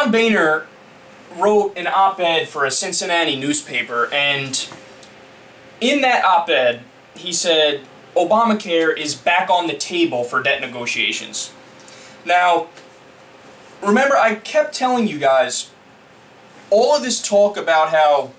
John Boehner wrote an op-ed for a Cincinnati newspaper, and in that op-ed, he said, Obamacare is back on the table for debt negotiations. Now, remember, I kept telling you guys, all of this talk about how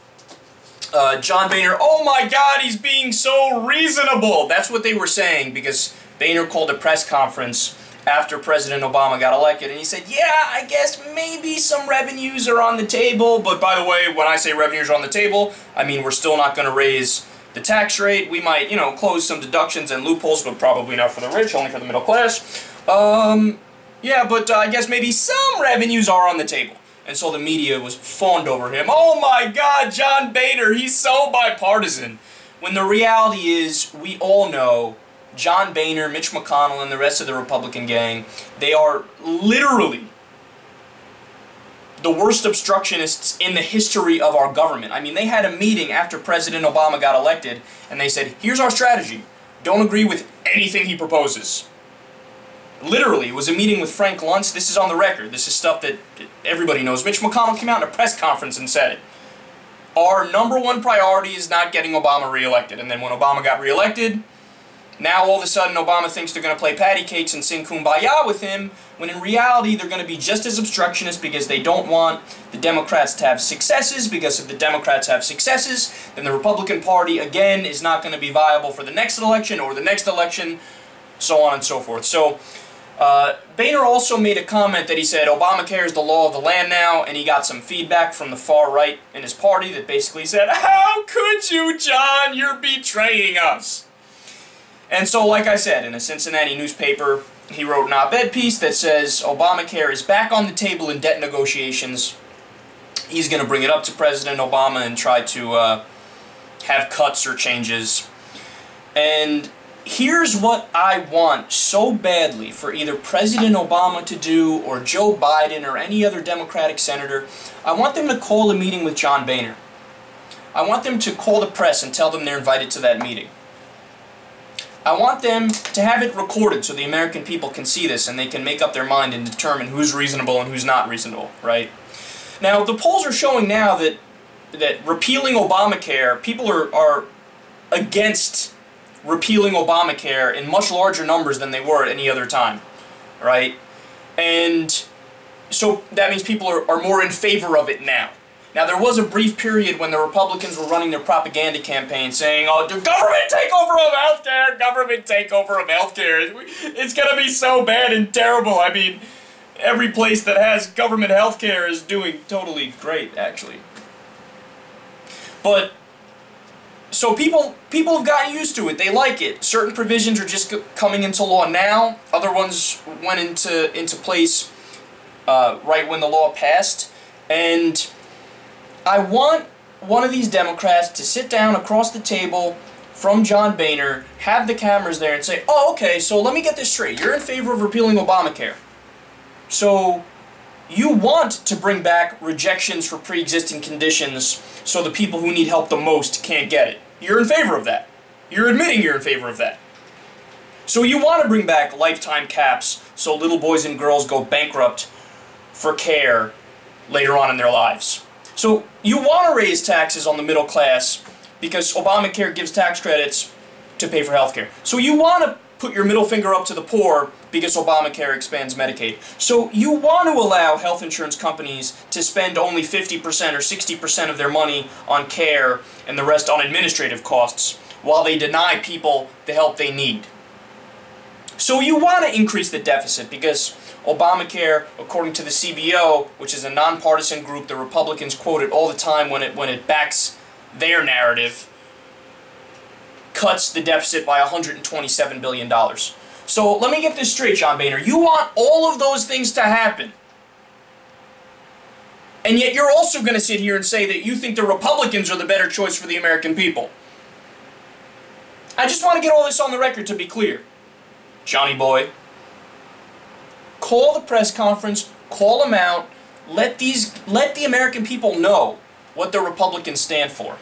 John Boehner, oh my God, he's being so reasonable. That's what they were saying, because Boehner called a press conference after President Obama got elected, and he said, yeah, I guess maybe some revenues are on the table, but by the way, when I say revenues are on the table, I mean we're still not going to raise the tax rate. We might, you know, close some deductions and loopholes, but probably not for the rich, only for the middle class. Yeah, but I guess maybe some revenues are on the table. And so the media was fawned over him. Oh my God, John Boehner, he's so bipartisan. When the reality is, we all know John Boehner, Mitch McConnell, and the rest of the Republican gang, they are literally the worst obstructionists in the history of our government. I mean, they had a meeting after President Obama got elected, and they said, here's our strategy. Don't agree with anything he proposes. Literally, it was a meeting with Frank Luntz. This is on the record. This is stuff that everybody knows. Mitch McConnell came out in a press conference and said it. Our #1 priority is not getting Obama reelected. And then when Obama got reelected, now all of a sudden Obama thinks they're going to play patty cakes and sing Kumbaya with him, when in reality they're going to be just as obstructionist because they don't want the Democrats to have successes, because if the Democrats have successes, then the Republican Party, again, is not going to be viable for the next election or the next election, so on and so forth. So, Boehner also made a comment that he said Obamacare is the law of the land now, and he got some feedback from the far right in his party that basically said, how could you, John? You're betraying us. And so, like I said, in a Cincinnati newspaper, he wrote an op-ed piece that says Obamacare is back on the table in debt negotiations. He's going to bring it up to President Obama and try to have cuts or changes. And here's what I want so badly for either President Obama to do or Joe Biden or any other Democratic senator. I want them to call a meeting with John Boehner. I want them to call the press and tell them they're invited to that meeting. I want them to have it recorded so the American people can see this and they can make up their mind and determine who's reasonable and who's not reasonable, right? Now, the polls are showing now that repealing Obamacare, people are against repealing Obamacare in much larger numbers than they were at any other time, right? And so that means people are more in favor of it now. Now, there was a brief period when the Republicans were running their propaganda campaign saying, oh, the government takeover of healthcare, government takeover of healthcare. It's going to be so bad and terrible. I mean, every place that has government healthcare is doing totally great, actually. But, so people have gotten used to it. They like it. Certain provisions are just coming into law now. Other ones went into place right when the law passed. And I want one of these Democrats to sit down across the table from John Boehner, have the cameras there, and say, oh, okay, so let me get this straight. You're in favor of repealing Obamacare. So you want to bring back rejections for pre-existing conditions so the people who need help the most can't get it. You're in favor of that. You're admitting you're in favor of that. So you want to bring back lifetime caps so little boys and girls go bankrupt for care later on in their lives. So you want to raise taxes on the middle class because Obamacare gives tax credits to pay for health care. So you want to put your middle finger up to the poor because Obamacare expands Medicaid. So you want to allow health insurance companies to spend only 50% or 60% of their money on care and the rest on administrative costs while they deny people the help they need. So you want to increase the deficit because Obamacare, according to the CBO, which is a nonpartisan group the Republicans quote it all the time when it backs their narrative, cuts the deficit by $127 billion. So let me get this straight, John Boehner. You want all of those things to happen. And yet you're also going to sit here and say that you think the Republicans are the better choice for the American people. I just want to get all this on the record to be clear. Johnny boy, call the press conference, call them out, let the American people know what the Republicans stand for.